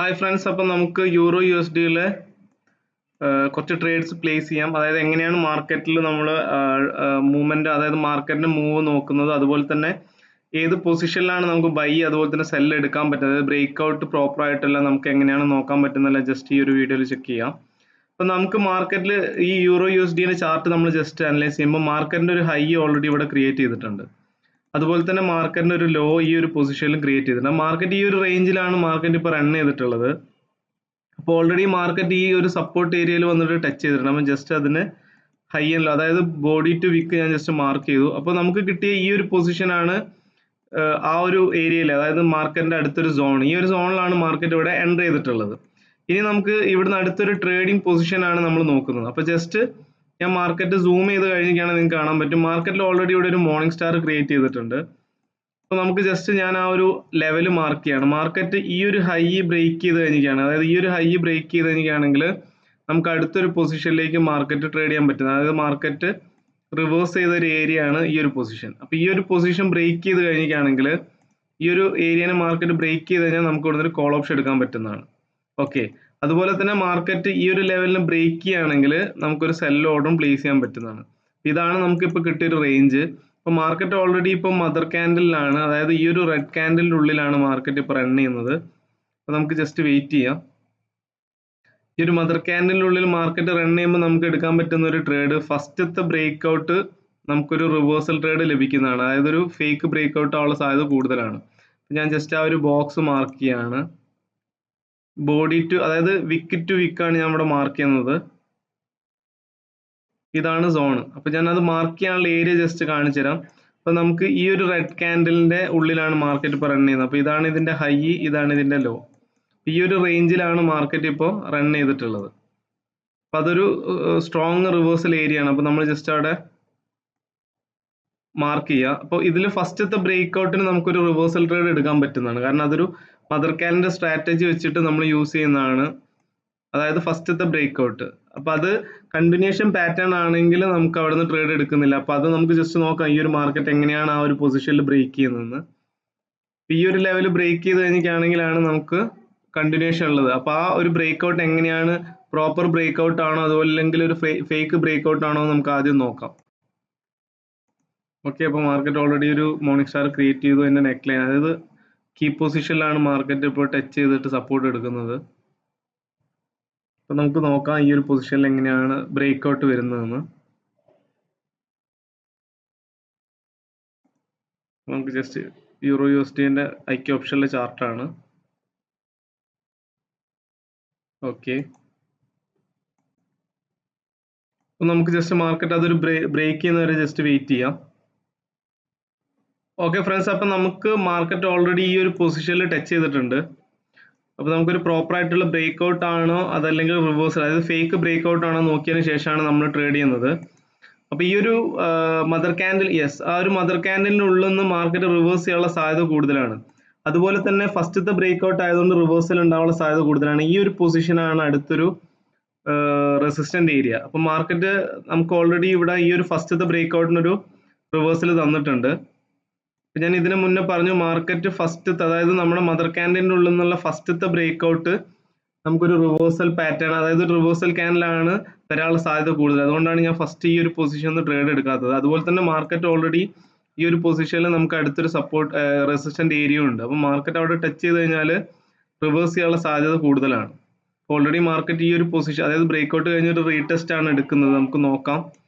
Hi friends, അപ്പം നമുക്ക് euro U S ഡിയിലെ കുറച്ച് ട്രേഡ്സ് പ്ലേസ് ചെയ്യാം. അതായത് എങ്ങനെയാണ് മാർക്കറ്റിൽ നമ്മൾ മൂവ്മെന്റ്, അതായത് മാർക്കറ്റിന്റെ മൂവ് നോക്കുന്നത്, അതുപോലെ തന്നെ ഏത് പൊസിഷനിലാണ് നമുക്ക് ബൈ അതുപോലെ തന്നെ സെല്ല് എടുക്കാൻ പറ്റുന്നത്, ബ്രേക്ക് ഔട്ട് പ്രോപ്പർ ആയിട്ടെല്ലാം നമുക്ക് എങ്ങനെയാണ് നോക്കാൻ പറ്റുന്നല്ല ജസ്റ്റ് ഈ ഒരു വീഡിയോയിൽ ചെക്ക് ചെയ്യാം. അപ്പം നമുക്ക് മാർക്കറ്റിൽ ഈ യൂറോ യു എസ് ഡിയുടെ ചാർട്ട് നമ്മൾ ജസ്റ്റ് അനലൈസ് ചെയ്യുമ്പോൾ മാർക്കറ്റിന്റെ ഒരു ഹൈ ഓൾറെഡി ഇവിടെ ക്രിയേറ്റ് ചെയ്തിട്ടുണ്ട്. അതുപോലെ തന്നെ മാർക്കറ്റിന്റെ ഒരു ലോ ഈ ഒരു പൊസിഷനിൽ ക്രിയേറ്റ് ചെയ്തിട്ടുണ്ട്. മാർക്കറ്റ് ഈ ഒരു റേഞ്ചിലാണ് മാർക്കറ്റ് ഇപ്പോൾ റൺ ചെയ്തിട്ടുള്ളത്. അപ്പോൾ ഓൾറെഡി മാർക്കറ്റ് ഈ ഒരു സപ്പോർട്ട് ഏരിയയിൽ വന്നിട്ട് ടച്ച് ചെയ്തിട്ടുണ്ട്. അപ്പം ജസ്റ്റ് അതിന് ഹൈ ആൻഡ് ലോ, അതായത് ബോഡി ടു വിക്ക് ഞാൻ ജസ്റ്റ് മാർക്ക് ചെയ്തു. അപ്പോൾ നമുക്ക് കിട്ടിയ ഈ ഒരു പൊസിഷനാണ് ആ ഒരു ഏരിയയിൽ, അതായത് മാർക്കറ്റിന്റെ അടുത്തൊരു സോൺ. ഈ ഒരു സോണിലാണ് മാർക്കറ്റ് ഇവിടെ എൻ്റർ ചെയ്തിട്ടുള്ളത്. ഇനി നമുക്ക് ഇവിടുന്ന് അടുത്തൊരു ട്രേഡിംഗ് പൊസിഷനാണ് നമ്മൾ നോക്കുന്നത്. അപ്പോൾ ജസ്റ്റ് ഞാൻ മാർക്കറ്റ് സൂം ചെയ്ത് കഴിഞ്ഞിട്ടാണ് നിങ്ങൾക്ക് കാണാൻ പറ്റും. മാർക്കറ്റിൽ ഓൾറെഡി ഇവിടെ ഒരു മോർണിംഗ് സ്റ്റാർ ക്രിയേറ്റ് ചെയ്തിട്ടുണ്ട്. അപ്പോൾ നമുക്ക് ജസ്റ്റ് ഞാൻ ആ ഒരു ലെവൽ മാർക്ക് ചെയ്യാണ്. മാർക്കറ്റ് ഈ ഒരു ഹൈ ബ്രേക്ക് ചെയ്ത് കഴിഞ്ഞിട്ടാണ്, അതായത് ഈ ഒരു ഹൈ ബ്രേക്ക് ചെയ്ത് കഴിഞ്ഞാണെങ്കിൽ നമുക്ക് അടുത്തൊരു പൊസിഷനിലേക്ക് മാർക്കറ്റ് ട്രേഡ് ചെയ്യാൻ പറ്റുന്നത്. അതായത് മാർക്കറ്റ് റിവേഴ്സ് ചെയ്ത ഒരു ഏരിയ ആണ് ഈ ഒരു പൊസിഷൻ. അപ്പോൾ ഈ ഒരു പൊസിഷൻ ബ്രേക്ക് ചെയ്ത് കഴിഞ്ഞിട്ടാണെങ്കിൽ ഈ ഒരു ഏരിയനെ മാർക്കറ്റ് ബ്രേക്ക് ചെയ്ത് കഴിഞ്ഞാൽ നമുക്ക് ഇവിടെ ഒരു കോൾ ഓപ്ഷൻ എടുക്കാൻ പറ്റുന്നതാണ്. ഓക്കെ, അതുപോലെ തന്നെ മാർക്കറ്റ് ഈ ഒരു ലെവലിന് ബ്രേക്ക് ചെയ്യുകയാണെങ്കിൽ നമുക്കൊരു സെൽ ഓർഡറും പ്ലേസ് ചെയ്യാൻ പറ്റുന്നതാണ്. ഇതാണ് നമുക്കിപ്പോൾ കിട്ടിയൊരു റേഞ്ച്. ഇപ്പോൾ മാർക്കറ്റ് ഓൾറെഡി ഇപ്പോൾ മദർ ക്യാൻഡലിലാണ്, അതായത് ഈ ഒരു റെഡ് ക്യാൻഡലിൻ്റെ ഉള്ളിലാണ് മാർക്കറ്റ് ഇപ്പോൾ റൺ ചെയ്യുന്നത്. അപ്പോൾ നമുക്ക് ജസ്റ്റ് വെയിറ്റ് ചെയ്യാം. ഈ ഒരു മദർ ക്യാൻഡലിൻ്റെ ഉള്ളിൽ മാർക്കറ്റ് റൺ ചെയ്യുമ്പോൾ നമുക്ക് എടുക്കാൻ പറ്റുന്ന ഒരു ട്രേഡ്, ഫസ്റ്റത്തെ ബ്രേക്ക് ഔട്ട് നമുക്കൊരു റിവേഴ്സൽ ട്രേഡ് ലഭിക്കുന്നതാണ്. അതായത് ഒരു ഫേക്ക് ബ്രേക്ക് ഔട്ട് ആവാനുള്ള സാധ്യത കൂടുതലാണ്. ഞാൻ ജസ്റ്റ് ആ ഒരു ബോക്സ് മാർക്ക് ചെയ്യാണ്. ബോഡി ടു, അതായത് വിക്ക് ടു വിക്കാണ് ഞാൻ ഇവിടെ മാർക്ക് ചെയ്യുന്നത്. ഇതാണ് സോൺ. അപ്പൊ ഞാൻ അത് മാർക്ക് ചെയ്യാനുള്ള ഏരിയ ജസ്റ്റ് കാണിച്ചു തരാം. അപ്പൊ നമുക്ക് ഈ ഒരു റെഡ് ക്യാൻഡലിന്റെ ഉള്ളിലാണ് മാർക്കറ്റ് ഇപ്പോൾ റൺ ചെയ്യുന്നത്. അപ്പൊ ഇതാണ് ഇതിന്റെ ഹൈ, ഇതാണ് ഇതിന്റെ ലോ. ഈ ഒരു റേഞ്ചിലാണ് മാർക്കറ്റ് ഇപ്പോൾ റൺ ചെയ്തിട്ടുള്ളത്. അപ്പൊ അതൊരു സ്ട്രോങ് റിവേഴ്സൽ ഏരിയ ആണ്. അപ്പൊ നമ്മൾ ജസ്റ്റ് അവിടെ മാർക്ക് ചെയ്യുക. അപ്പോൾ ഇതിൽ ഫസ്റ്റത്തെ ബ്രേക്ക് ഔട്ടിന് നമുക്കൊരു റിവേഴ്സൽ ട്രേഡ് എടുക്കാൻ പറ്റുന്നതാണ്. കാരണം അതൊരു മദർ ക്യാൻഡലിന്റെ സ്ട്രാറ്റജി വെച്ചിട്ട് നമ്മൾ യൂസ് ചെയ്യുന്നതാണ്. അതായത് ഫസ്റ്റത്തെ ബ്രേക്ക് ഔട്ട്. അപ്പൊ അത് കണ്ടിന്യൂഷൻ പാറ്റേൺ ആണെങ്കിൽ നമുക്ക് അവിടെ നിന്ന് ട്രേഡ് എടുക്കുന്നില്ല. അപ്പൊ അത് നമുക്ക് ജസ്റ്റ് നോക്കാം ഈ ഒരു മാർക്കറ്റ് എങ്ങനെയാണ് ആ ഒരു പൊസിഷനിൽ ബ്രേക്ക് ചെയ്യുന്നതെന്ന്. ഈ ഒരു ലെവൽ ബ്രേക്ക് ചെയ്ത് കഴിഞ്ഞിട്ടാണെങ്കിലാണ് നമുക്ക് കണ്ടിന്യൂഷൻ ഉള്ളത്. അപ്പൊ ആ ഒരു ബ്രേക്ക് ഔട്ട് എങ്ങനെയാണ്, പ്രോപ്പർ ബ്രേക്ക് ഔട്ട് ആണോ അതുപോലെ അല്ലെങ്കിൽ ഒരു ഫേക്ക് ബ്രേക്ക് ഔട്ട് ആണോ നമുക്ക് ആദ്യം നോക്കാം. ഓക്കെ, അപ്പോൾ മാർക്കറ്റ് ഓൾറെഡി ഒരു മോർണിംഗ് സ്റ്റാർ ക്രിയേറ്റ് ചെയ്തു. അതിന്റെ നെക്ക് ലൈൻ, അതായത് കീ പൊസിഷനിലാണ് മാർക്കറ്റ് ഇപ്പോൾ ടച്ച് ചെയ്തിട്ട് സപ്പോർട്ട് എടുക്കുന്നത്. അപ്പൊ നമുക്ക് നോക്കാം ഈ ഒരു പൊസിഷനിൽ എങ്ങനെയാണ് ബ്രേക്ക് ഔട്ട് വരുന്നതെന്ന്. നമുക്ക് ജസ്റ്റ് യൂറോ യു എസ് ഡിന്റെ ഐക്യ ഓപ്ഷനിലെ ചാർട്ടാണ്. ഓക്കെ, അപ്പൊ നമുക്ക് ജസ്റ്റ് മാർക്കറ്റ് അതൊരു ബ്രേക്ക് ചെയ്യുന്നവരെ ജസ്റ്റ് വെയിറ്റ് ചെയ്യാം. ഓക്കെ ഫ്രണ്ട്സ്, അപ്പൊ നമുക്ക് മാർക്കറ്റ് ഓൾറെഡി ഈ ഒരു പൊസിഷനിൽ ടച്ച് ചെയ്തിട്ടുണ്ട്. അപ്പോൾ നമുക്കൊരു പ്രോപ്പർ ആയിട്ടുള്ള ബ്രേക്ക് ഔട്ട് ആണോ അതല്ലെങ്കിൽ റിവേഴ്സൽ, അതായത് ഫേക്ക് ബ്രേക്ക് ഔട്ട് ആണോ നോക്കിയതിന് ശേഷമാണ് നമ്മൾ ട്രേഡ് ചെയ്യുന്നത്. അപ്പോൾ ഈ ഒരു മദർ ക്യാൻഡിൽ, യെസ്, ആ ഒരു മദർ ക്യാൻഡലിൻ്റെ ഉള്ളിൽ നിന്ന് മാർക്കറ്റ് റിവേഴ്സ് ചെയ്യാനുള്ള സാധ്യത കൂടുതലാണ്. അതുപോലെ തന്നെ ഫസ്റ്റത്തെ ബ്രേക്ക് ഔട്ട് ആയതുകൊണ്ട് റിവേഴ്സൽ ഉണ്ടാവാനുള്ള സാധ്യത കൂടുതലാണ്. ഈ ഒരു പൊസിഷനാണ് അടുത്തൊരു റെസിസ്റ്റന്റ് ഏരിയ. അപ്പോൾ മാർക്കറ്റ് നമുക്ക് ഓൾറെഡി ഇവിടെ ഈ ഒരു ഫസ്റ്റത്തെ ബ്രേക്ക് ഔട്ടിനൊരു റിവേഴ്സൽ തന്നിട്ടുണ്ട്. ഞാൻ ഇതിനു മുന്നേ പറഞ്ഞു മാർക്കറ്റ് ഫസ്റ്റത്തെ, അതായത് നമ്മുടെ മദർ ക്യാൻഡലിൻ്റെ ഉള്ളിൽ നിന്നുള്ള ഫസ്റ്റത്തെ ബ്രേക്ക് ഔട്ട് നമുക്കൊരു റിവേഴ്സൽ പാറ്റേൺ, അതായത് റിവേഴ്സൽ ക്യാൻഡലാണ് വരാനുള്ള സാധ്യത കൂടുതൽ. അതുകൊണ്ടാണ് ഞാൻ ഫസ്റ്റ് ഈ ഒരു പൊസിഷനിൽ ട്രേഡ് എടുക്കാത്തത്. അതുപോലെ തന്നെ മാർക്കറ്റ് ഓൾറെഡി ഈ ഒരു പൊസിഷനിൽ നമുക്ക് അടുത്തൊരു സപ്പോർട്ട് റെസിസ്റ്റന്റ് ഏരിയ ഉണ്ട്. അപ്പോൾ മാർക്കറ്റ് അവിടെ ടച്ച് ചെയ്ത് കഴിഞ്ഞാൽ റിവേഴ്സ് ചെയ്യാനുള്ള സാധ്യത കൂടുതലാണ്. ഓൾറെഡി മാർക്കറ്റ് ഈ ഒരു പൊസിഷൻ, അതായത് ബ്രേക്ക് ഔട്ട് കഴിഞ്ഞൊരു റീടെസ്റ്റ് ആണ് എടുക്കുന്നത്. നമുക്ക് നോക്കാം,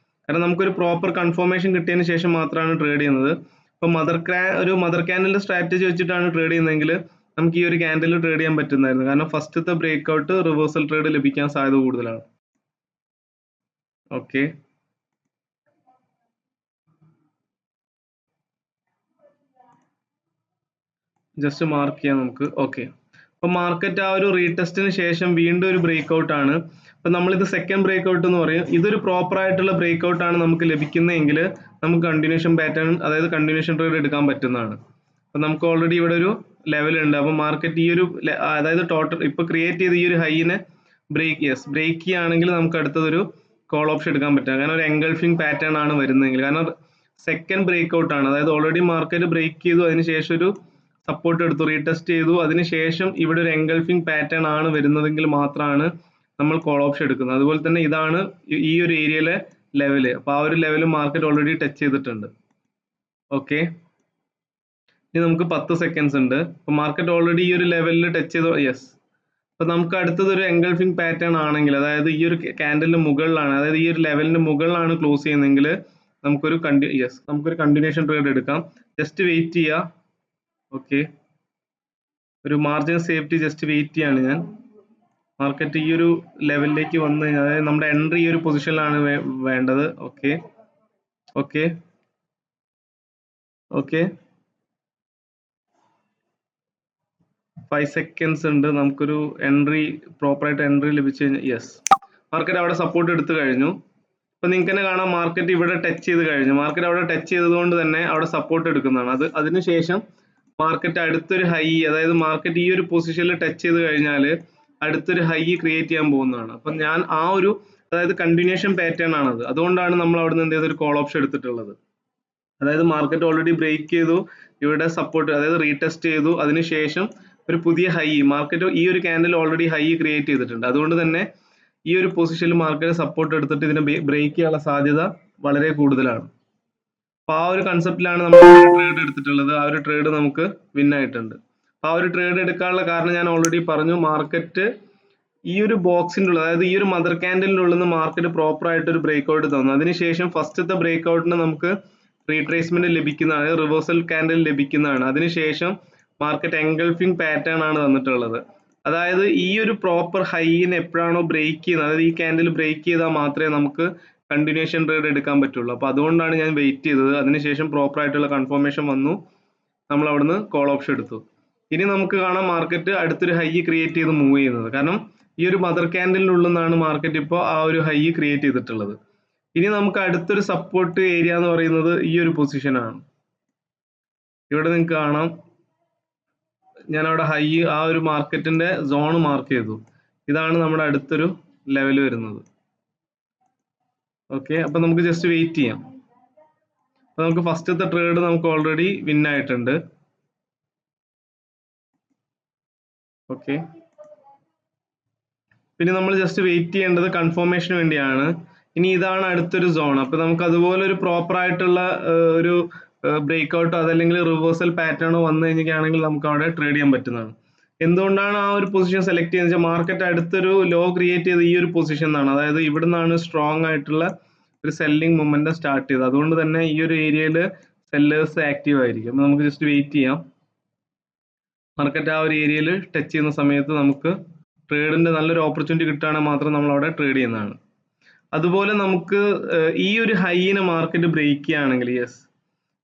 കാരണം നമുക്കൊരു പ്രോപ്പർ കൺഫർമേഷൻ കിട്ടിയതിന് ശേഷം മാത്രമാണ് ട്രേഡ് ചെയ്യുന്നത്. ഇപ്പൊ ഒരു മദർ ക്യാൻഡലിന്റെ സ്ട്രാറ്റജി വെച്ചിട്ടാണ് ട്രേഡ് ചെയ്യുന്നതെങ്കിൽ നമുക്ക് ഈ ഒരു ക്യാൻഡലിൽ ട്രേഡ് ചെയ്യാൻ പറ്റുന്നതായിരുന്നു. കാരണം ഫസ്റ്റത്തെ ബ്രേക്ക് ഔട്ട് റിവേഴ്സൽ ട്രേഡ് ലഭിക്കാൻ സാധ്യത കൂടുതലാണ്. ഓക്കെ, ജസ്റ്റ് മാർക്ക് ചെയ്യാം നമുക്ക്. ഓക്കെ, അപ്പൊ മാർക്കറ്റ് ആ ഒരു റീടെസ്റ്റിന് ശേഷം വീണ്ടും ഒരു ബ്രേക്ക് ഔട്ട് ആണ്. അപ്പൊ നമ്മളിത് സെക്കൻഡ് ബ്രേക്ക് ഔട്ട് എന്ന് പറയും. ഇതൊരു പ്രോപ്പർ ആയിട്ടുള്ള ബ്രേക്ക് ഔട്ട് ആണ് നമുക്ക് ലഭിക്കുന്നതെങ്കിൽ നമുക്ക് കണ്ടിന്യൂഷൻ പാറ്റേൺ, അതായത് കണ്ടിന്യൂഷൻ ട്രേഡ് എടുക്കാൻ പറ്റുന്നതാണ്. അപ്പൊ നമുക്ക് ഓൾറെഡി ഇവിടെ ഒരു ലെവൽ ഉണ്ട്. അപ്പൊ മാർക്കറ്റ് ഈ ഒരു, അതായത് ടോട്ടൽ ഇപ്പൊ ക്രിയേറ്റ് ചെയ്ത ഈ ഒരു ഹൈനെ ബ്രേക്ക് ചെയ്യുകയാണെങ്കിൽ നമുക്ക് അടുത്തതൊരു കോൾ ഓപ്ഷൻ എടുക്കാൻ പറ്റും. കാരണം ഒരു എൻഗൾഫിംഗ് പാറ്റേൺ ആണ് വരുന്നതെങ്കിൽ, കാരണം സെക്കൻഡ് ബ്രേക്ക് ഔട്ട് ആണ്, അതായത് ഓൾറെഡി മാർക്കറ്റ് ബ്രേക്ക് ചെയ്തു, അതിനുശേഷം ഒരു സപ്പോർട്ട് എടുത്തു, റീടെസ്റ്റ് ചെയ്തു, അതിനുശേഷം ഇവിടെ ഒരു എൻഗൾഫിംഗ് പാറ്റേൺ ആണ് വരുന്നതെങ്കിൽ മാത്രമാണ് നമ്മൾ കോൾ ഓപ്ഷൻ എടുക്കുന്നത്. അതുപോലെ തന്നെ ഇതാണ് ഈ ഒരു ഏരിയയിലെ ലെവല്. അപ്പോൾ ആ ഒരു ലെവൽ മാർക്കറ്റ് ഓൾറെഡി ടച്ച് ചെയ്തിട്ടുണ്ട്. ഓക്കെ, ഇനി നമുക്ക് 10 സെക്കൻഡ്സ് ഉണ്ട്. അപ്പോൾ മാർക്കറ്റ് ഓൾറെഡി ഈ ഒരു ലെവലിൽ ടച്ച് ചെയ്തു. യെസ്, അപ്പോൾ നമുക്ക് അടുത്തത് ഒരു എൻഗൾഫിംഗ് പാറ്റേൺ ആണെങ്കിൽ, അതായത് ഈ ഒരു ക്യാൻഡലിന് മുകളിലാണ്, അതായത് ഈ ഒരു ലെവലിന് മുകളിലാണ് ക്ലോസ് ചെയ്യുന്നതെങ്കിൽ നമുക്കൊരു നമുക്കൊരു കണ്ടിന്യൂഷൻ ട്രേഡ് എടുക്കാം. ജസ്റ്റ് വെയിറ്റ് ചെയ്യുക. ഓക്കെ, ഒരു മാർജിൻ സേഫ്റ്റി ജസ്റ്റ് വെയിറ്റ് ചെയ്യാണ് ഞാൻ. മാർക്കറ്റ് ഈ ഒരു ലെവലിലേക്ക് വന്നു കഴിഞ്ഞാൽ, അതായത് നമ്മുടെ എൻട്രി ഈ ഒരു പൊസിഷനിലാണ് വേണ്ടത്. ഓക്കെ ഓക്കെ ഓക്കെ 5 സെക്കൻഡ്സ് ഉണ്ട്. നമുക്കൊരു എൻട്രി, പ്രോപ്പറായിട്ട് എൻട്രി ലഭിച്ചു കഴിഞ്ഞാൽ, യെസ്, മാർക്കറ്റ് അവിടെ സപ്പോർട്ട് എടുത്തു കഴിഞ്ഞു. ഇപ്പൊ നിങ്ങൾക്ക് തന്നെ കാണാം മാർക്കറ്റ് ഇവിടെ ടച്ച് ചെയ്ത് കഴിഞ്ഞു. മാർക്കറ്റ് അവിടെ ടച്ച് ചെയ്തതുകൊണ്ട് തന്നെ അവിടെ സപ്പോർട്ട് എടുക്കുന്നതാണ്. അതിനുശേഷം മാർക്കറ്റ് അടുത്തൊരു ഹൈ, അതായത് മാർക്കറ്റ് ഈ ഒരു പൊസിഷനിൽ ടച്ച് ചെയ്ത് കഴിഞ്ഞാൽ അടുത്തൊരു ഹൈ ക്രിയേറ്റ് ചെയ്യാൻ പോകുന്നതാണ്. അപ്പം ഞാൻ ആ ഒരു, അതായത് കണ്ടിന്യൂഷൻ പാറ്റേൺ ആണത്. അതുകൊണ്ടാണ് നമ്മൾ അവിടെ നിന്ന് എന്ത് ചെയ്തൊരു കോൾ ഓപ്ഷൻ എടുത്തിട്ടുള്ളത്. അതായത് മാർക്കറ്റ് ഓൾറെഡി ബ്രേക്ക് ചെയ്തു, ഇവിടെ സപ്പോർട്ട്, അതായത് റീടെസ്റ്റ് ചെയ്തു, അതിനുശേഷം ഒരു പുതിയ ഹൈ, മാർക്കറ്റ് ഈ ഒരു ക്യാൻഡിൽ ഓൾറെഡി ഹൈ ക്രിയേറ്റ് ചെയ്തിട്ടുണ്ട്. അതുകൊണ്ട് തന്നെ ഈ ഒരു പൊസിഷനിൽ മാർക്കറ്റ് സപ്പോർട്ട് എടുത്തിട്ട് ഇതിനെ ബ്രേക്ക് ചെയ്യാനുള്ള സാധ്യത വളരെ കൂടുതലാണ്. അപ്പോൾ ആ ഒരു കൺസെപ്റ്റിലാണ് നമ്മൾ ട്രേഡ് എടുത്തിട്ടുള്ളത്. ആ ഒരു ട്രേഡ് നമുക്ക് വിൻ ആയിട്ടുണ്ട്. അപ്പോൾ ആ ഒരു ട്രേഡ് എടുക്കാനുള്ള കാരണം ഞാൻ ഓൾറെഡി പറഞ്ഞു. മാർക്കറ്റ് ഈ ഒരു ബോക്സിൻ്റെ ഉള്ളിൽ, അതായത് ഈ ഒരു മദർ ക്യാൻഡലിൻ്റെ ഉള്ളിൽ നിന്ന് മാർക്കറ്റ് പ്രോപ്പർ ആയിട്ട് ഒരു ബ്രേക്ക് ഔട്ട് തന്നു. അതിനുശേഷം ഫസ്റ്റത്തെ ബ്രേക്ക് ഔട്ടിന് നമുക്ക് റീട്രേസ്മെന്റ് ലഭിക്കുന്നതാണ്, റിവേഴ്സൽ ക്യാൻഡിൽ ലഭിക്കുന്നതാണ്. അതിനുശേഷം മാർക്കറ്റ് എൻഗൾഫിംഗ് പാറ്റേൺ ആണ് തന്നിട്ടുള്ളത്. അതായത് ഈ ഒരു പ്രോപ്പർ ഹൈനെ എപ്പോഴാണോ ബ്രേക്ക് ചെയ്യുന്നത്, അതായത് ഈ ക്യാൻഡിൽ ബ്രേക്ക് ചെയ്താൽ മാത്രമേ നമുക്ക് കണ്ടിന്യൂഷൻ ട്രേഡ് എടുക്കാൻ പറ്റുള്ളൂ. അപ്പോൾ അതുകൊണ്ടാണ് ഞാൻ വെയിറ്റ് ചെയ്തത്. അതിനുശേഷം പ്രോപ്പർ ആയിട്ടുള്ള കൺഫർമേഷൻ വന്നു, നമ്മൾ അവിടുന്ന് കോൾ ഓപ്ഷൻ എടുത്തു. ഇനി നമുക്ക് കാണാം മാർക്കറ്റ് അടുത്തൊരു ഹൈ ക്രിയേറ്റ് ചെയ്ത് മൂവ് ചെയ്യുന്നത്. കാരണം ഈ ഒരു മദർ ക്യാൻഡിലിനുള്ളിൽ നിന്നാണ് മാർക്കറ്റ് ഇപ്പോൾ ആ ഒരു ഹൈ ക്രിയേറ്റ് ചെയ്തിട്ടുള്ളത്. ഇനി നമുക്ക് അടുത്തൊരു സപ്പോർട്ട് ഏരിയ എന്ന് പറയുന്നത് ഈ ഒരു പൊസിഷനാണ്. ഇവിടെ നിങ്ങൾക്ക് കാണാം ഞാൻ അവിടെ ഹൈ, ആ ഒരു മാർക്കറ്റിന്റെ സോൺ മാർക്ക് ചെയ്തു. ഇതാണ് നമ്മുടെ അടുത്തൊരു ലെവൽ വരുന്നത്. ഓക്കെ, അപ്പൊ നമുക്ക് ജസ്റ്റ് വെയിറ്റ് ചെയ്യാം. അപ്പൊ നമുക്ക് ഫസ്റ്റത്തെ ട്രേഡ് നമുക്ക് ഓൾറെഡി വിൻ ആയിട്ടുണ്ട്. ഓക്കെ, പിന്നെ നമ്മൾ ജസ്റ്റ് വെയിറ്റ് ചെയ്യേണ്ടത് കൺഫർമേഷന് വേണ്ടിയാണ്. ഇനി ഇതാണ് അടുത്തൊരു സോൺ. അപ്പൊ നമുക്ക് അതുപോലെ ഒരു പ്രോപ്പർ ആയിട്ടുള്ള ഒരു ബ്രേക്ക് ഔട്ടോ അതല്ലെങ്കിൽ റിവേഴ്സൽ പാറ്റേണോ വന്നു കഴിഞ്ഞാണെങ്കിൽ നമുക്ക് അവിടെ ട്രേഡ് ചെയ്യാൻ പറ്റുന്നതാണ്. എന്തുകൊണ്ടാണ് ആ ഒരു പൊസിഷൻ സെലക്ട് ചെയ്യുന്നത് വെച്ചാൽ മാർക്കറ്റ് അടുത്തൊരു ലോ ക്രിയേറ്റ് ചെയ്ത് ഈ ഒരു പൊസിഷൻ ആണ്, അതായത് ഇവിടെ നിന്നാണ് സ്ട്രോങ് ആയിട്ടുള്ള ഒരു സെല്ലിംഗ് മൊമെന്റം സ്റ്റാർട്ട് ചെയ്തത്. അതുകൊണ്ട് തന്നെ ഈ ഒരു ഏരിയയിൽ സെല്ലേഴ്സ് ആക്റ്റീവ് ആയിരിക്കും. നമുക്ക് ജസ്റ്റ് വെയിറ്റ് ചെയ്യാം. മാർക്കറ്റ് ആ ഒരു ഏരിയയിൽ ടച്ച് ചെയ്യുന്ന സമയത്ത് നമുക്ക് ട്രേഡിന്റെ നല്ലൊരു ഓപ്പർച്യൂണിറ്റി കിട്ടുകയാണെങ്കിൽ മാത്രം നമ്മൾ അവിടെ ട്രേഡ് ചെയ്യുന്നതാണ്. അതുപോലെ നമുക്ക് ഈ ഒരു ഹൈനെ മാർക്കറ്റ് ബ്രേക്ക് ചെയ്യുകയാണെങ്കിൽ, യെസ്,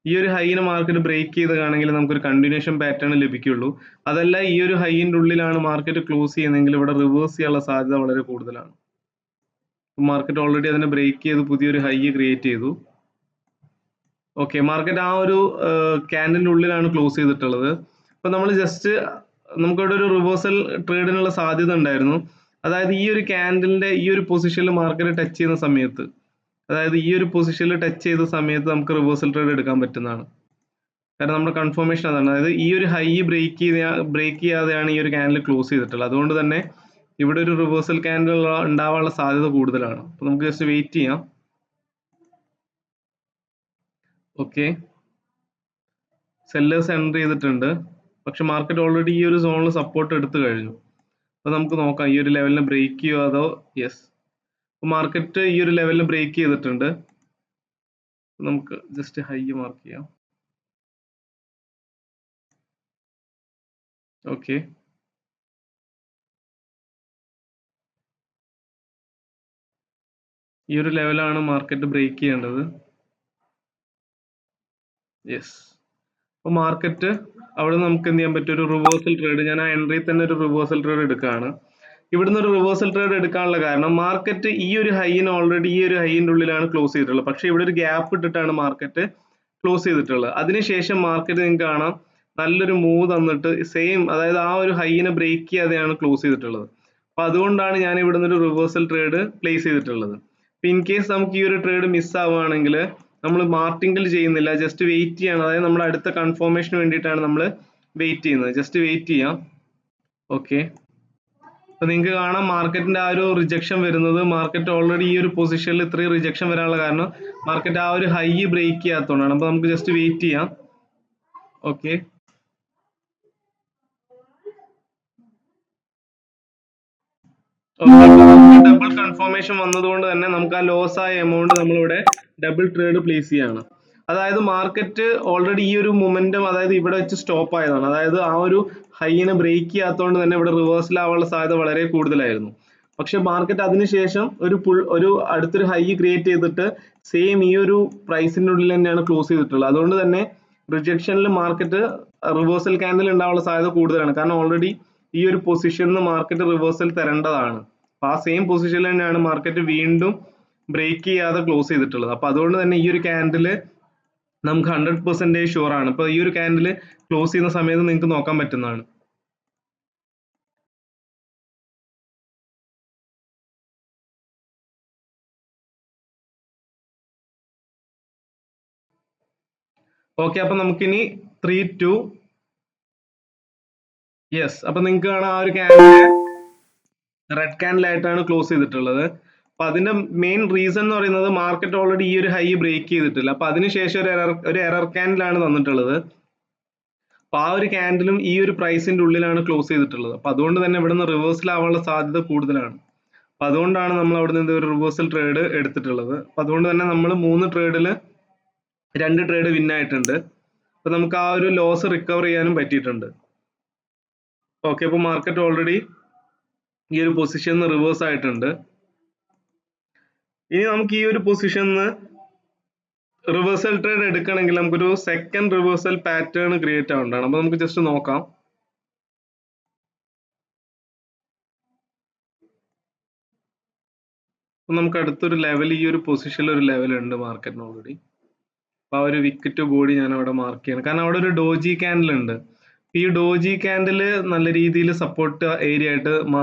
ഈ ഒരു ഹൈനെ മാർക്കറ്റ് ബ്രേക്ക് ചെയ്താണെങ്കിൽ നമുക്കൊരു കണ്ടിന്യൂഷൻ പാറ്റേൺ ലഭിക്കുള്ളൂ. അതല്ല ഈ ഒരു ഹൈൻ്റെ ഉള്ളിലാണ് മാർക്കറ്റ് ക്ലോസ് ചെയ്യുന്നതെങ്കിൽ ഇവിടെ റിവേഴ്സ് ചെയ്യാനുള്ള സാധ്യത വളരെ കൂടുതലാണ്. മാർക്കറ്റ് ഓൾറെഡി അതിനെ ബ്രേക്ക് ചെയ്ത് പുതിയൊരു ഹൈ ക്രിയേറ്റ് ചെയ്തു. ഓക്കെ, മാർക്കറ്റ് ആ ഒരു ക്യാൻഡിലിന്റെ ഉള്ളിലാണ് ക്ലോസ് ചെയ്തിട്ടുള്ളത്. അപ്പൊ നമ്മൾ ജസ്റ്റ് നമുക്കിവിടെ ഒരു റിവേഴ്സൽ ട്രേഡിനുള്ള സാധ്യത ഉണ്ടായിരുന്നു. അതായത് ഈ ഒരു ക്യാൻഡിലിന്റെ ഈ ഒരു പൊസിഷനിൽ മാർക്കറ്റ് ടച്ച് ചെയ്യുന്ന സമയത്ത്, അതായത് ഈ ഒരു പൊസിഷനിൽ ടച്ച് ചെയ്ത സമയത്ത് നമുക്ക് റിവേഴ്സൽ ട്രേഡ് എടുക്കാൻ പറ്റുന്നതാണ്. കാരണം നമ്മുടെ കൺഫർമേഷൻ അതാണ്. അതായത് ഈ ഒരു ഹൈ ബ്രേക്ക് ചെയ്യാതെയാണ് ഈ ഒരു ക്യാൻഡിൽ ക്ലോസ് ചെയ്തിട്ടുള്ളത്. അതുകൊണ്ട് തന്നെ ഇവിടെ ഒരു റിവേഴ്സൽ ക്യാൻഡിൽ ഉണ്ടാവാനുള്ള സാധ്യത കൂടുതലാണ്. അപ്പൊ നമുക്ക് ജസ്റ്റ് വെയിറ്റ് ചെയ്യാം. ഓക്കെ, സെല്ലേഴ്സ് എൻട്രി ചെയ്തിട്ടുണ്ട്. പക്ഷെ മാർക്കറ്റ് ഓൾറെഡി ഈ ഒരു സോണിൽ സപ്പോർട്ട് എടുത്തു കഴിഞ്ഞു. അപ്പൊ നമുക്ക് നോക്കാം ഈ ഒരു ലെവലിനെ ബ്രേക്ക് ചെയ്യുമോ അതോ, യെസ്, മാർക്കറ്റ് ഈ ഒരു ലെവലിനെ ബ്രേക്ക് ചെയ്തിട്ടുണ്ട്. നമുക്ക് ജസ്റ്റ് ഹൈ മാർക്ക് ചെയ്യാം. ഓക്കെ, ഈ ഒരു ലെവലാണ് മാർക്കറ്റ് ബ്രേക്ക് ചെയ്യേണ്ടത്. യെസ്, അപ്പോൾ മാർക്കറ്റ് അവിടെ നമുക്ക് എന്ത് ചെയ്യാൻ പറ്റും, ഒരു റിവേഴ്സൽ ട്രേഡ്, ഞാൻ ആ എൻട്രി തന്നെ ഒരു റിവേഴ്സൽ ട്രേഡ് എടുക്കുകയാണ്. ഇവിടുന്ന് ഒരു റിവേഴ്സൽ ട്രേഡ് എടുക്കാനുള്ള കാരണം മാർക്കറ്റ് ഈ ഒരു ഹൈന് ഓൾറെഡി ഈ ഒരു ഹൈൻ്റെ ഉള്ളിലാണ് ക്ലോസ് ചെയ്തിട്ടുള്ളത്. പക്ഷെ ഇവിടെ ഒരു ഗ്യാപ്പ് ഇട്ടിട്ടാണ് മാർക്കറ്റ് ക്ലോസ് ചെയ്തിട്ടുള്ളത്. അതിനുശേഷം മാർക്കറ്റ് നിങ്ങൾക്ക് കാണാം നല്ലൊരു മൂവ് തന്നിട്ട് സെയിം, അതായത് ആ ഒരു ഹൈനെ ബ്രേക്ക് ചെയ്യാതെയാണ് ക്ലോസ് ചെയ്തിട്ടുള്ളത്. അപ്പൊ അതുകൊണ്ടാണ് ഞാൻ ഇവിടുന്ന് ഒരു റിവേഴ്സൽ ട്രേഡ് പ്ലേസ് ചെയ്തിട്ടുള്ളത്. ഇൻ കേസ് നമുക്ക് ഈ ഒരു ട്രേഡ് മിസ് ആവുകയാണെങ്കിൽ നമ്മൾ മാർട്ടിംഗിൽ ചെയ്യുന്നില്ല, ജസ്റ്റ് വെയിറ്റ് ചെയ്യണം. അതായത് നമ്മുടെ അടുത്ത കൺഫർമേഷന് വേണ്ടിയിട്ടാണ് നമ്മൾ വെയിറ്റ് ചെയ്യുന്നത്. ജസ്റ്റ് വെയിറ്റ് ചെയ്യാം. ഓക്കെ, അപ്പൊ നിങ്ങൾക്ക് കാണാം മാർക്കറ്റിന്റെ ആ ഒരു റിജക്ഷൻ വരുന്നത്. മാർക്കറ്റ് ഓൾറെഡി ഈ ഒരു പൊസിഷനിൽ ഇത്രയും റിജക്ഷൻ വരാനുള്ള കാരണം മാർക്കറ്റ് ആ ഒരു ഹൈ ബ്രേക്ക് ചെയ്യാത്തതുകൊണ്ടാണ്. അപ്പൊ നമുക്ക് ജസ്റ്റ് വെയിറ്റ് ചെയ്യാം. ഓക്കെ, ഡബിൾ കൺഫർമേഷൻ വന്നതുകൊണ്ട് തന്നെ നമുക്ക് ആ ലോസ് ആയ എമൗണ്ട് നമ്മളിവിടെ ഡബിൾ ട്രേഡ് പ്ലേസ് ചെയ്യാണ്. അതായത് മാർക്കറ്റ് ഓൾറെഡി ഈ ഒരു മൊമെന്റം അതായത് ഇവിടെ വെച്ച് സ്റ്റോപ്പ് ആയതാണ്. അതായത് ആ ഒരു ഹൈനെ ബ്രേക്ക് ചെയ്യാത്തതുകൊണ്ട് തന്നെ ഇവിടെ റിവേഴ്സൽ ആവാനുള്ള സാധ്യത വളരെ കൂടുതലായിരുന്നു. പക്ഷെ മാർക്കറ്റ് അതിനുശേഷം ഒരു അടുത്തൊരു ഹൈ ക്രിയേറ്റ് ചെയ്തിട്ട് സെയിം ഈ ഒരു പ്രൈസിന്റെ ഉള്ളിൽ തന്നെയാണ് ക്ലോസ് ചെയ്തിട്ടുള്ളത്. അതുകൊണ്ട് തന്നെ റിജക്ഷനിൽ മാർക്കറ്റ് റിവേഴ്സൽ ക്യാൻഡിൽ ഉണ്ടാവാനുള്ള സാധ്യത കൂടുതലാണ്. കാരണം ഓൾറെഡി ഈ ഒരു പൊസിഷനിൽ മാർക്കറ്റ് റിവേഴ്സൽ തരേണ്ടതാണ്. ആ സെയിം പൊസിഷനിൽ തന്നെയാണ് മാർക്കറ്റ് വീണ്ടും ബ്രേക്ക് ചെയ്യാതെ ക്ലോസ് ചെയ്തിട്ടുള്ളത്. അപ്പൊ അതുകൊണ്ട് തന്നെ ഈ ഒരു ക്യാൻഡില് നമുക്ക് 100% ഷുവർ ആണ്. ഇപ്പൊ ഈ ഒരു ക്യാൻഡില് ക്ലോസ് ചെയ്യുന്ന സമയത്ത് നിങ്ങൾക്ക് നോക്കാൻ പറ്റുന്നതാണ്. ഓക്കെ, അപ്പൊ നമുക്കിനി 3, 2 യെസ്. അപ്പൊ നിങ്ങൾക്ക് കാണാം ആ ഒരു ക്യാൻഡില് റെഡ് ക്യാൻഡിലായിട്ടാണ് ക്ലോസ് ചെയ്തിട്ടുള്ളത്. അപ്പൊ അതിന്റെ മെയിൻ റീസൺ എന്ന് പറയുന്നത് മാർക്കറ്റ് ഓൾറെഡി ഈ ഒരു ഹൈ ബ്രേക്ക് ചെയ്തിട്ടില്ല. അപ്പൊ അതിനുശേഷം ഒരു എറർ ക്യാൻഡിലാണ് തന്നിട്ടുള്ളത്. അപ്പൊ ആ ഒരു ക്യാൻഡിലും ഈ ഒരു പ്രൈസിന്റെ ഉള്ളിലാണ് ക്ലോസ് ചെയ്തിട്ടുള്ളത്. അപ്പൊ അതുകൊണ്ട് തന്നെ ഇവിടെ നിന്ന് റിവേഴ്സൽ ആവാനുള്ള സാധ്യത കൂടുതലാണ്. അപ്പൊ അതുകൊണ്ടാണ് നമ്മൾ അവിടെ നിന്ന് ഒരു റിവേഴ്സൽ ട്രേഡ് എടുത്തിട്ടുള്ളത്. അപ്പൊ അതുകൊണ്ട് തന്നെ നമ്മൾ 3 ട്രേഡില് 2 ട്രേഡ് വിൻ ആയിട്ടുണ്ട്. അപ്പൊ നമുക്ക് ആ ഒരു ലോസ് റിക്കവർ ചെയ്യാനും പറ്റിയിട്ടുണ്ട്. ഓക്കെ, അപ്പൊ മാർക്കറ്റ് ഓൾറെഡി ഈ ഒരു പൊസിഷനിൽ റിവേഴ്സ് ആയിട്ടുണ്ട്. ഇനി നമുക്ക് ഈ ഒരു പൊസിഷനിൽ റിവേഴ്സൽ ട്രേഡ് എടുക്കണമെങ്കിൽ നമുക്കൊരു സെക്കൻഡ് റിവേഴ്സൽ പാറ്റേൺ ക്രിയേറ്റ് ആവേണ്ടതാണ്. അപ്പൊ നമുക്ക് ജസ്റ്റ് നോക്കാം. നമുക്ക് അടുത്തൊരു ലെവൽ ഈ ഒരു പൊസിഷനിൽ ഒരു ലെവൽ ഉണ്ട് മാർക്കറ്റിന് ഓൾറെഡി. അപ്പൊ ആ ഒരു വിക്കറ്റ് ബോഡി ഞാൻ അവിടെ മാർക്ക് ചെയ്യണം. കാരണം അവിടെ ഒരു ഡോജി ക്യാൻഡിൽ ഉണ്ട്. ഈ ഡോജി ക്യാൻഡിൽ നല്ല രീതിയിൽ സപ്പോർട്ട് ഏരിയ ആയിട്ട്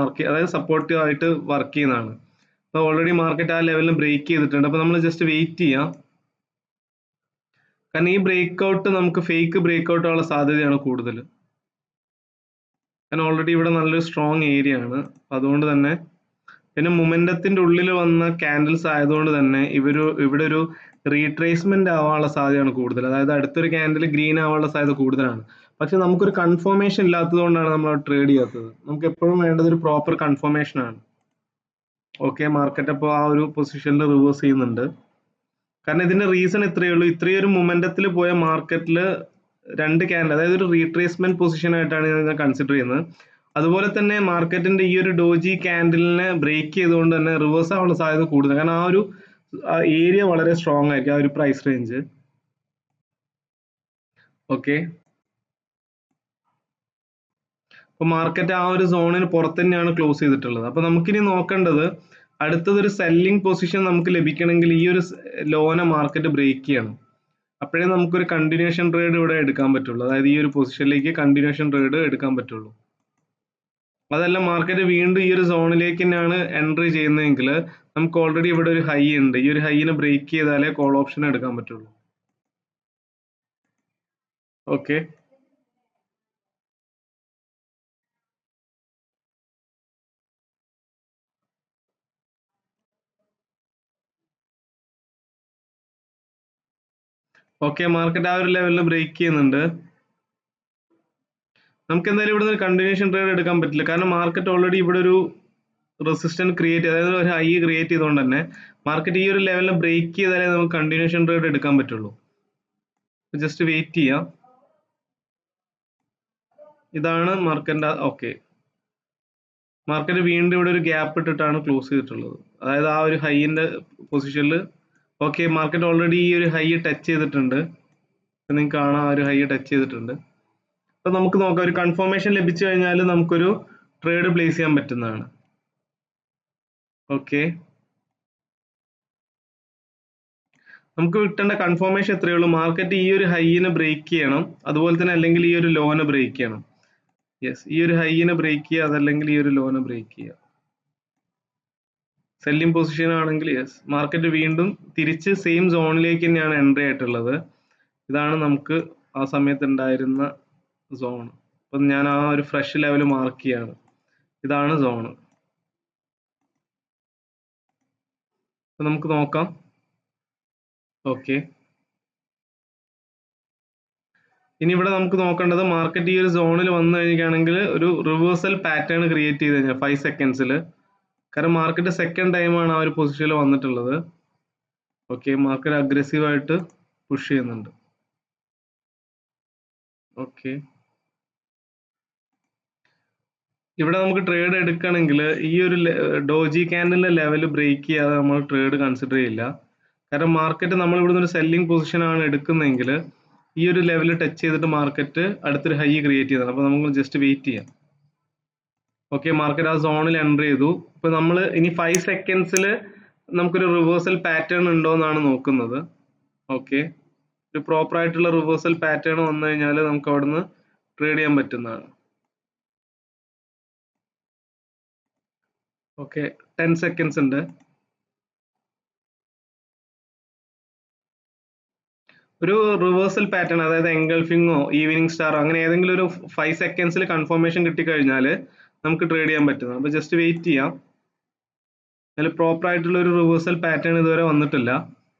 അതായത് സപ്പോർട്ടീവ് ആയിട്ട് വർക്ക് ചെയ്യുന്നതാണ്. അപ്പൊ ഓൾറെഡി മാർക്കറ്റ് ആ ലെവലിൽ ബ്രേക്ക് ചെയ്തിട്ടുണ്ട്. അപ്പൊ നമ്മൾ ജസ്റ്റ് വെയിറ്റ് ചെയ്യാം. കാരണം ഈ ബ്രേക്ക് ഔട്ട് നമുക്ക് ഫേക്ക് ബ്രേക്ക് ഔട്ട് ആവാനുള്ള സാധ്യതയാണ് കൂടുതൽ. കാരണം ഓൾറെഡി ഇവിടെ നല്ലൊരു സ്ട്രോങ് ഏരിയ ആണ്. അതുകൊണ്ട് തന്നെ പിന്നെ മൊമെന്റത്തിന്റെ ഉള്ളിൽ വന്ന ക്യാൻഡിൽസ് ആയതുകൊണ്ട് തന്നെ ഇവിടെ ഒരു റീട്രേസ്മെന്റ് ആവാനുള്ള സാധ്യതയാണ് കൂടുതൽ. അതായത് അടുത്തൊരു ക്യാൻഡിൽ ഗ്രീൻ ആവാനുള്ള സാധ്യത കൂടുതലാണ്. പക്ഷെ നമുക്കൊരു കൺഫർമേഷൻ ഇല്ലാത്തത് കൊണ്ടാണ് നമ്മൾ ട്രേഡ് ചെയ്യാത്തത്. നമുക്ക് എപ്പോഴും വേണ്ടത് ഒരു പ്രോപ്പർ കൺഫർമേഷൻ ആണ്. ഓക്കെ, മാർക്കറ്റ് അപ്പോൾ ആ ഒരു പൊസിഷനിൽ റിവേഴ്സ് ചെയ്യുന്നുണ്ട്. കാരണം ഇതിന്റെ റീസൺ ഇത്രയേ ഉള്ളൂ. ഇത്രയും ഒരു മൊമെന്റത്തിൽ പോയ മാർക്കറ്റിൽ 2 ക്യാൻഡിൽ അതായത് ഒരു റീട്രേസ്മെന്റ് പൊസിഷൻ ആയിട്ടാണ് ഞാൻ കൺസിഡർ ചെയ്യുന്നത്. അതുപോലെ തന്നെ മാർക്കറ്റിന്റെ ഈ ഒരു ഡോജി ക്യാൻഡിലിനെ ബ്രേക്ക് ചെയ്തുകൊണ്ട് തന്നെ റിവേഴ്സ് ആവാനുള്ള സാധ്യത കൂടുതൽ. കാരണം ആ ഒരു ഏരിയ വളരെ സ്ട്രോങ് ആയിരിക്കും, ആ ഒരു പ്രൈസ് റേഞ്ച്. ഓക്കെ, അപ്പൊ മാർക്കറ്റ് ആ ഒരു സോണിന് പുറത്ത് തന്നെയാണ് ക്ലോസ് ചെയ്തിട്ടുള്ളത്. അപ്പൊ നമുക്കിനി നോക്കേണ്ടത് അടുത്തതൊരു സെല്ലിംഗ് പൊസിഷൻ നമുക്ക് ലഭിക്കണമെങ്കിൽ ഈ ഒരു ലോനെ മാർക്കറ്റ് ബ്രേക്ക് ചെയ്യണം. അപ്പോഴേ നമുക്കൊരു കണ്ടിന്യൂഷൻ ട്രേഡ് ഇവിടെ എടുക്കാൻ പറ്റുള്ളൂ. അതായത് ഈ ഒരു പൊസിഷനിലേക്ക് കണ്ടിന്യൂഷൻ ട്രേഡ് എടുക്കാൻ പറ്റുള്ളൂ. അതല്ല മാർക്കറ്റ് വീണ്ടും ഈ ഒരു സോണിലേക്ക് തന്നെയാണ് എൻട്രി ചെയ്യുന്നതെങ്കിൽ നമുക്ക് ഓൾറെഡി ഇവിടെ ഒരു ഹൈ ഉണ്ട്. ഈ ഒരു ഹൈനെ ബ്രേക്ക് ചെയ്താലേ കോൾ ഓപ്ഷൻ എടുക്കാൻ പറ്റുള്ളൂ. ഓക്കെ, ഓക്കെ, മാർക്കറ്റ് ആ ഒരു ലെവലിൽ ബ്രേക്ക് ചെയ്യുന്നുണ്ട്. നമുക്ക് എന്തായാലും ഇവിടെ നിന്ന് കണ്ടിന്യൂഷൻ ട്രേഡ് എടുക്കാൻ പറ്റില്ല. കാരണം മാർക്കറ്റ് ഓൾറെഡി ഇവിടെ ഒരു റെസിസ്റ്റൻസ് ക്രിയേറ്റ് അതായത് ഒരു ഹൈ ക്രിയേറ്റ് ചെയ്തുകൊണ്ട് തന്നെ മാർക്കറ്റ് ഈ ഒരു ലെവലിൽ ബ്രേക്ക് ചെയ്താലേ നമുക്ക് കണ്ടിന്യൂഷൻ ട്രേഡ് എടുക്കാൻ പറ്റുള്ളൂ. ജസ്റ്റ് വെയിറ്റ് ചെയ്യാം. ഇതാണ് മാർക്കറ്റിന്റെ ഓക്കെ. മാർക്കറ്റ് വീണ്ടും ഇവിടെ ഒരു ഗ്യാപ്പ് ഇട്ടിട്ടാണ് ക്ലോസ് ചെയ്തിട്ടുള്ളത്. അതായത് ആ ഒരു ഹൈന്റെ പൊസിഷനിൽ ഓക്കെ മാർക്കറ്റ് ഓൾറെഡി ഈ ഒരു ഹൈ ടച്ച് ചെയ്തിട്ടുണ്ട്. നിങ്ങൾക്ക് കാണാം ആ ഒരു ഹൈ ടച്ച് ചെയ്തിട്ടുണ്ട്. അപ്പൊ നമുക്ക് നോക്കാം, ഒരു കൺഫർമേഷൻ ലഭിച്ചു കഴിഞ്ഞാൽ നമുക്കൊരു ട്രേഡ് പ്ലേസ് ചെയ്യാൻ പറ്റുന്നതാണ്. ഓക്കെ, നമുക്ക് കിട്ടേണ്ട കൺഫർമേഷൻ എത്രയേ ഉള്ളൂ. മാർക്കറ്റ് ഈ ഒരു ഹൈനെ ബ്രേക്ക് ചെയ്യണം, അതുപോലെ തന്നെ അല്ലെങ്കിൽ ഈ ഒരു ലോനെ ബ്രേക്ക് ചെയ്യണം. യെസ്, ഈ ഒരു ഹൈനെ ബ്രേക്ക് ചെയ്യുക, അതല്ലെങ്കിൽ ഈ ഒരു ലോനെ ബ്രേക്ക് ചെയ്യുക. സെല്ലിംഗ് പൊസിഷൻ ആണെങ്കിൽ യെസ് മാർക്കറ്റ് വീണ്ടും തിരിച്ച് സെയിം സോണിലേക്ക് തന്നെയാണ് എൻട്രി ആയിട്ടുള്ളത്. ഇതാണ് നമുക്ക് ആ സമയത്ത് ഉണ്ടായിരുന്ന സോൺ. അപ്പം ഞാൻ ആ ഒരു ഫ്രഷ് ലെവൽ മാർക്ക് ചെയ്യാണ്. ഇതാണ് സോൺ. അപ്പൊ നമുക്ക് നോക്കാം. ഓക്കെ, ഇനി ഇവിടെ നമുക്ക് നോക്കേണ്ടത് മാർക്കറ്റ് ഈ ഒരു സോണിൽ വന്നു കഴിഞ്ഞാണെങ്കിൽ ഒരു റിവേഴ്സൽ പാറ്റേൺ ക്രിയേറ്റ് ചെയ്ത് കഴിഞ്ഞാൽ 5 സെക്കൻഡ്സിൽ, കാരണം മാർക്കറ്റ് സെക്കൻഡ് ടൈമാണ് ആ ഒരു പൊസിഷനിൽ വന്നിട്ടുള്ളത്. ഓക്കെ, മാർക്കറ്റ് അഗ്രസീവായിട്ട് പുഷ് ചെയ്യുന്നുണ്ട്. ഓക്കെ, ഇവിടെ നമുക്ക് ട്രേഡ് എടുക്കണമെങ്കിൽ ഈ ഒരു ഡോജി ക്യാൻഡലിന്റെ ലെവൽ ബ്രേക്ക് ചെയ്യാതെ നമ്മൾ ട്രേഡ് കൺസിഡർ ചെയ്യില്ല. കാരണം മാർക്കറ്റ് നമ്മൾ ഇവിടുന്ന് ഒരു സെല്ലിംഗ് പൊസിഷൻ ആണ് എടുക്കുന്നതെങ്കിൽ ഈ ഒരു ലെവൽ ടച്ച് ചെയ്തിട്ട് മാർക്കറ്റ് അടുത്തൊരു ഹൈ ക്രിയേറ്റ് ചെയ്തതാണ്. അപ്പോൾ നമുക്ക് ജസ്റ്റ് വെയിറ്റ് ചെയ്യാം. ഓക്കെ, മാർക്കറ്റ് ആ സോണിൽ എൻ്റർ ചെയ്തു. ഇപ്പൊ നമ്മൾ ഇനി 5 സെക്കൻഡ്സിൽ നമുക്കൊരു റിവേഴ്സൽ പാറ്റേൺ ഉണ്ടോ എന്നാണ് നോക്കുന്നത്. ഓക്കെ, ഒരു പ്രോപ്പർ ആയിട്ടുള്ള റിവേഴ്സൽ പാറ്റേൺ വന്നു കഴിഞ്ഞാൽ നമുക്ക് അവിടുന്ന് ട്രേഡ് ചെയ്യാൻ പറ്റുന്നതാണ്. ഓക്കെ, 10 സെക്കൻഡ്സ് ഉണ്ട്. ഒരു റിവേഴ്സൽ പാറ്റേൺ, അതായത് എൻഗൾഫിങ്ങോ ഈവനിങ് സ്റ്റാറോ അങ്ങനെ ഏതെങ്കിലും ഒരു 5 സെക്കൻഡ്സിൽ കൺഫർമേഷൻ കിട്ടിക്കഴിഞ്ഞാൽ നമുക്ക് ട്രേഡ് ചെയ്യാൻ പറ്റുന്നത്. അപ്പോൾ ജസ്റ്റ് വെയിറ്റ് ചെയ്യാം. അതിൽ പ്രോപ്പർ ആയിട്ടുള്ള ഒരു റിവേഴ്സൽ പാറ്റേൺ ഇതുവരെ വന്നിട്ടില്ല.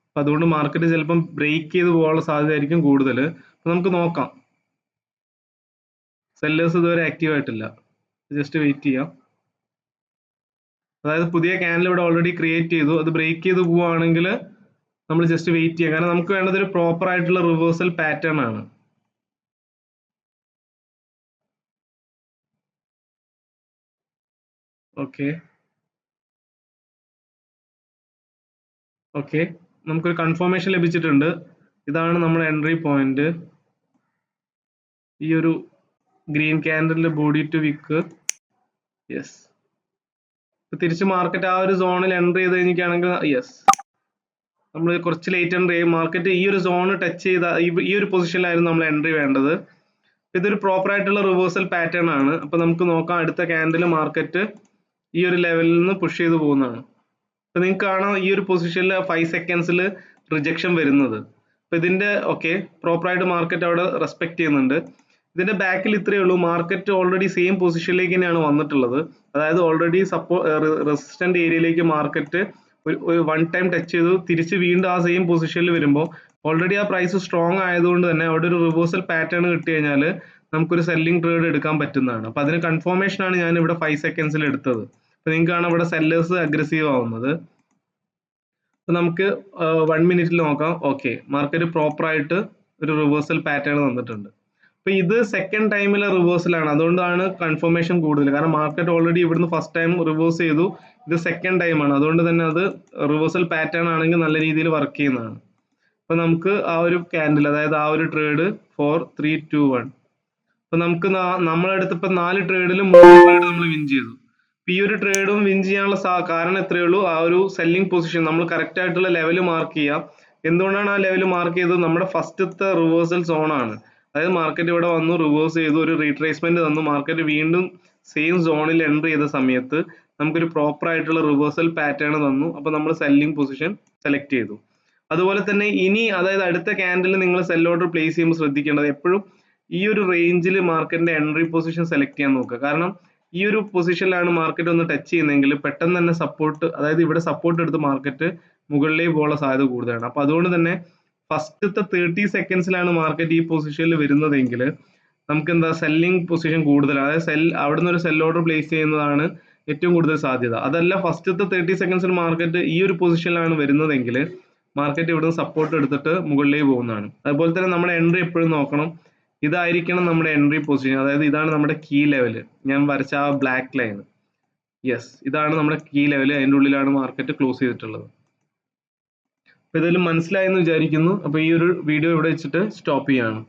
അപ്പം അതുകൊണ്ട് മാർക്കറ്റ് ചിലപ്പം ബ്രേക്ക് ചെയ്ത് പോകാനുള്ള സാധ്യതയായിരിക്കും കൂടുതൽ. അപ്പം നമുക്ക് നോക്കാം. സെല്ലേഴ്സ് ഇതുവരെ ആക്റ്റീവ് ആയിട്ടില്ല. ജസ്റ്റ് വെയിറ്റ് ചെയ്യാം. അതായത് പുതിയ ക്യാൻഡിൽ ഇവിടെ ഓൾറെഡി ക്രിയേറ്റ് ചെയ്തു. അത് ബ്രേക്ക് ചെയ്ത് പോവുകയാണെങ്കിൽ നമ്മൾ ജസ്റ്റ് വെയിറ്റ് ചെയ്യാം. കാരണം നമുക്ക് വേണ്ടത് ഒരു പ്രോപ്പർ ആയിട്ടുള്ള റിവേഴ്സൽ പാറ്റേൺ ആണ്. ഓക്കെ, ഓക്കെ, നമുക്കൊരു കൺഫർമേഷൻ ലഭിച്ചിട്ടുണ്ട്. ഇതാണ് നമ്മുടെ എൻട്രി പോയിന്റ്. ഈ ഒരു ഗ്രീൻ ക്യാൻഡലിന്റെ ബോഡി ടു വിക്ക്. യെസ്, തിരിച്ച് മാർക്കറ്റ് ആ ഒരു സോണിൽ എൻട്രി ചെയ്ത് കഴിഞ്ഞിട്ടാണെങ്കിൽ യെസ്, നമ്മൾ കുറച്ച് ലേറ്റ് എൻട്രി ചെയ്യും. മാർക്കറ്റ് ഈ ഒരു സോൺ ടച്ച് ചെയ്ത ഈ ഒരു പൊസിഷനിലായിരുന്നു നമ്മൾ എൻട്രി വേണ്ടത്. ഇതൊരു പ്രോപ്പർ ആയിട്ടുള്ള റിവേഴ്സൽ പാറ്റേൺ ആണ്. അപ്പൊ നമുക്ക് നോക്കാം, അടുത്ത ക്യാൻഡിൽ മാർക്കറ്റ് ഈ ഒരു ലെവലിൽ നിന്ന് പുഷ് ചെയ്ത് പോകുന്നതാണ്. അപ്പൊ നിങ്ങൾക്ക് കാണാം ഈ ഒരു പൊസിഷനിൽ 5 സെക്കൻഡ്സിൽ റിജക്ഷൻ വരുന്നത്. അപ്പൊ ഇതിന്റെ ഓക്കെ പ്രോപ്പർ ആയിട്ട് മാർക്കറ്റ് അവിടെ റെസ്പെക്ട് ചെയ്യുന്നുണ്ട്. ഇതിന്റെ ബാക്കിൽ ഇത്രയേ ഉള്ളൂ, മാർക്കറ്റ് ഓൾറെഡി സെയിം പൊസിഷനിലേക്ക് തന്നെയാണ് വന്നിട്ടുള്ളത്. അതായത് ഓൾറെഡി റെസിസ്റ്റന്റ് ഏരിയയിലേക്ക് മാർക്കറ്റ് ഒരു വൺ ടൈം ടച്ച് ചെയ്തു, തിരിച്ച് വീണ്ടും ആ സെയിം പൊസിഷനിൽ വരുമ്പോൾ ഓൾറെഡി ആ പ്രൈസ് സ്ട്രോങ് ആയതുകൊണ്ട് തന്നെ അവിടെ ഒരു റിവേഴ്സൽ പാറ്റേൺ കിട്ടി കഴിഞ്ഞാൽ നമുക്കൊരു സെല്ലിംഗ് ട്രേഡ് എടുക്കാൻ പറ്റുന്നതാണ്. അപ്പൊ അതിന് കൺഫർമേഷൻ ആണ് ഞാൻ ഇവിടെ 5 സെക്കൻഡ്സിൽ എടുത്തത്. അപ്പൊ നിങ്ങൾക്ക് കാണാം ഇവിടെ സെല്ലേഴ്സ് അഗ്രസീവ് ആവുന്നത്. അപ്പൊ നമുക്ക് 1 മിനിറ്റിൽ നോക്കാം. ഓക്കെ, മാർക്കറ്റ് പ്രോപ്പർ ആയിട്ട് ഒരു റിവേഴ്സൽ പാറ്റേൺ തന്നിട്ടുണ്ട്. അപ്പൊ ഇത് സെക്കൻഡ് ടൈമിലെ റിവേഴ്സലാണ്, അതുകൊണ്ടാണ് കൺഫർമേഷൻ കൂടുതൽ. കാരണം മാർക്കറ്റ് ഓൾറെഡി ഇവിടുന്ന് ഫസ്റ്റ് ടൈം റിവേഴ്സ് ചെയ്തു, ഇത് സെക്കൻഡ് ടൈം ആണ്. അതുകൊണ്ട് തന്നെ അത് റിവേഴ്സൽ പാറ്റേൺ ആണെങ്കിൽ നല്ല രീതിയിൽ വർക്ക് ചെയ്യുന്നതാണ്. അപ്പൊ നമുക്ക് ആ ഒരു ക്യാൻഡിൽ, അതായത് ആ ഒരു ട്രേഡ് 4 3 2 1, അപ്പൊ നമുക്ക് നമ്മളെടുത്ത് ഇപ്പൊ 4 ട്രേഡിലും 3 ട്രേഡ് നമ്മൾ വിൻ ചെയ്തു. ഈ ഒരു ട്രേഡും വിൻ ചെയ്യാനുള്ള കാരണം എത്രയേ ഉള്ളൂ, ആ ഒരു സെല്ലിംഗ് പൊസിഷൻ നമ്മൾ കറക്റ്റ് ആയിട്ടുള്ള ലെവൽ മാർക്ക് ചെയ്യാം. എന്തുകൊണ്ടാണ് ആ ലെവൽ മാർക്ക് ചെയ്തത്? നമ്മുടെ ഫസ്റ്റത്തെ റിവേഴ്സൽ സോൺ ആണ്. അതായത് മാർക്കറ്റ് ഇവിടെ വന്നു, റിവേഴ്സ് ചെയ്തു, ഒരു റീട്രേസ്മെന്റ് തന്നു, മാർക്കറ്റ് വീണ്ടും സെയിം സോണിൽ എൻട്രി ചെയ്ത സമയത്ത് നമുക്കൊരു പ്രോപ്പർ ആയിട്ടുള്ള റിവേഴ്സൽ പാറ്റേൺ തന്നു. അപ്പൊ നമ്മൾ സെല്ലിംഗ് പൊസിഷൻ സെലക്ട് ചെയ്തു. അതുപോലെ തന്നെ ഇനി അതായത് അടുത്ത ക്യാൻഡിൽ നിങ്ങൾ സെൽ ഓർഡർ പ്ലേസ് ചെയ്യുമ്പോൾ ശ്രദ്ധിക്കേണ്ടത് എപ്പോഴും ഈ ഒരു റേഞ്ചിൽ മാർക്കറ്റിന്റെ എൻട്രി പൊസിഷൻ സെലക്ട് ചെയ്യാൻ നോക്കുക. കാരണം ഈ ഒരു പൊസിഷനിലാണ് മാർക്കറ്റ് ഒന്ന് ടച്ച് ചെയ്യുന്നതെങ്കിൽ പെട്ടെന്ന് തന്നെ സപ്പോർട്ട്, അതായത് ഇവിടെ സപ്പോർട്ട് എടുത്ത് മാർക്കറ്റ് മുകളിലേക്ക് പോകാനുള്ള സാധ്യത കൂടുതലാണ്. അപ്പൊ അതുകൊണ്ട് തന്നെ ഫസ്റ്റത്തെ 30 സെക്കൻഡ്സിലാണ് മാർക്കറ്റ് ഈ പൊസിഷനിൽ വരുന്നതെങ്കിൽ നമുക്ക് എന്താ സെല്ലിംഗ് പൊസിഷൻ കൂടുതലാണ്. അതായത് അവിടുന്ന് ഒരു സെൽ ഓർഡർ പ്ലേസ് ചെയ്യുന്നതാണ് ഏറ്റവും കൂടുതൽ സാധ്യത. അതല്ല ഫസ്റ്റത്തെ 30 സെക്കൻഡ്സിൽ മാർക്കറ്റ് ഈ ഒരു പൊസിഷനിലാണ് വരുന്നതെങ്കിൽ മാർക്കറ്റ് ഇവിടുന്ന് സപ്പോർട്ട് എടുത്തിട്ട് മുകളിലേക്ക് പോകുന്നതാണ്. അതുപോലെ തന്നെ നമ്മുടെ എൻട്രി എപ്പോഴും നോക്കണം, ഇതായിരിക്കണം നമ്മുടെ എൻട്രി പൊസിഷൻ. അതായത് ഇതാണ് നമ്മുടെ കീ ലെവല്, ഞാൻ വരച്ച ആ ബ്ലാക്ക് ലൈൻ. യെസ്, ഇതാണ് നമ്മുടെ കീ ലെവല്. അതിൻ്റെ ഉള്ളിലാണ് മാർക്കറ്റ് ക്ലോസ് ചെയ്തിട്ടുള്ളത്. അപ്പൊ ഇതെല്ലാം മനസ്സിലായെന്ന് വിചാരിക്കുന്നു. അപ്പൊ ഈ ഒരു വീഡിയോ ഇവിടെ വെച്ചിട്ട് സ്റ്റോപ്പ് ചെയ്യാണ്.